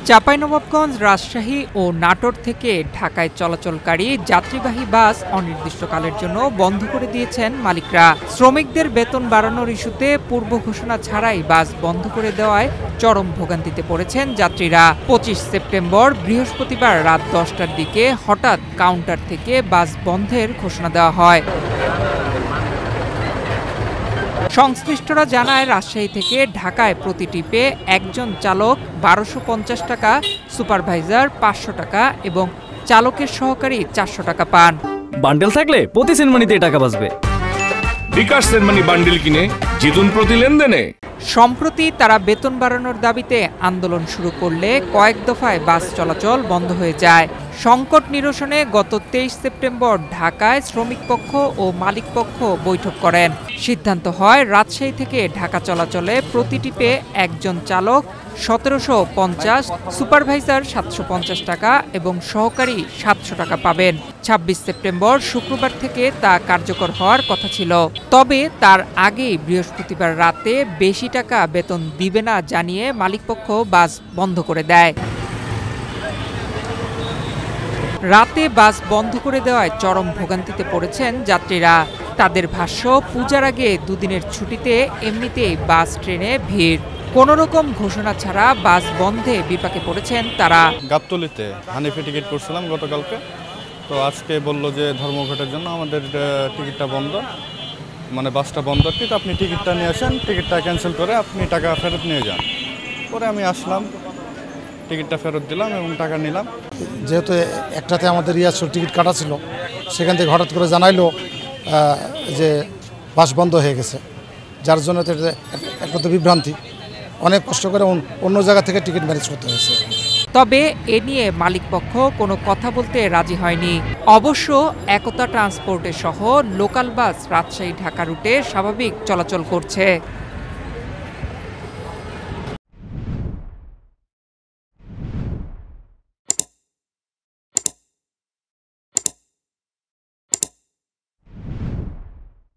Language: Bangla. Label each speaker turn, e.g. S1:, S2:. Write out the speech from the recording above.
S1: চাঁপাইনবাবগঞ্জ, রাজশাহী ও নাটোর থেকে ঢাকায় চলাচলকারী যাত্রীবাহী বাস অনির্দিষ্টকালের জন্য বন্ধ করে দিয়েছেন মালিকরা। শ্রমিকদের বেতন বাড়ানোর ইস্যুতে পূর্ব ঘোষণা ছাড়াই বাস বন্ধ করে দেওয়ায় চরম ভোগান্তিতে পড়েছেন যাত্রীরা। ২৫ সেপ্টেম্বর বৃহস্পতিবার রাত ১০টার দিকে হঠাৎ কাউন্টার থেকে বাস বন্ধের ঘোষণা দেওয়া হয়। সংশ্লিষ্টরা জানায়, রাজশাহী থেকে ঢাকায় প্রতি ট্রিপে একজন চালক ১২৫০ টাকা, সুপারভাইজার ৫০০ টাকা এবং চালকের সহকারী ৪০০ টাকা পান।
S2: বান্ডেল থাকলে প্রতি সেনমানিতে টাকা বাঁচবে।
S3: বিকাশ সেনমানি বান্ডেল কিনে জিতুন প্রতি লেনদেনে।
S1: সম্প্রতি তারা বেতন বাড়ানোর দাবিতে আন্দোলন শুরু করলে কয়েক দফায় বাস চলাচল বন্ধ হয়ে যায়। সংকট নিরসনে গত ২৩ সেপ্টেম্বর ঢাকায় শ্রমিক পক্ষ ও মালিক পক্ষ বৈঠক করেন। সিদ্ধান্ত হয়, রাজশাহী থেকে ঢাকা চলাচলে প্রতি ট্রিপে একজন চালক ১৭৫০, সুপারভাইজার ৭৫০ টাকা এবং সহকারী ৭০০ টাকা পাবেন। ২৬ সেপ্টেম্বর শুক্রবার থেকে তা কার্যকর হওয়ার কথা ছিল। তবে তার আগেই বৃহস্পতিবার রাতে বেশি টাকা বেতন দিবে না জানিয়ে মালিকপক্ষ বাস বন্ধ করে দেয়। রাতে বাস বন্ধ করে দেওয়ায় চরম ভোগান্তিতে পড়েছেন যাত্রীরা। তাদের ভাষ্য, পূজার আগে দুদিনের ছুটিতে এমনিতেই বাস ট্রেনে ভিড়। কোনো রকম ঘোষণা ছাড়া বাস বন্ধে বিপাকে পড়েছেন তারা।
S4: গাবতলীতে হানিফে টিকিট করছিলাম গতকালকে, তো আজকে বলল যে ধর্মঘটের জন্য আমাদের টিকিটটা বন্ধ, মানে বাসটা বন্ধ আর কি, তো আপনি টিকিটটা নিয়ে আসেন, টিকিটটা ক্যান্সেল করে আপনি টাকা ফেরত নিয়ে যান। পরে আমি আসলাম, টিকিটটা ফেরত দিলাম এবং টাকা নিলাম।
S5: যেহেতু একটাতে আমাদের রিয়াজুর টিকিট কাটা ছিল, সেখান থেকে হঠাৎ করে জানাইলো যে বাস বন্ধ হয়ে গেছে, যার জন্য একটা তো বিভ্রান্তি, অনেক কষ্ট করে অন্য জায়গা থেকে টিকিট ম্যানেজ করতে হয়েছে।
S1: তবে এ নিয়ে মালিকপক্ষ কোনো কথা বলতে রাজি হয়নি। অবশ্য একতা ট্রান্সপোর্টের সহ লোকাল বাস রাজশাহী ঢাকা রুটে স্বাভাবিক চলাচল করছে।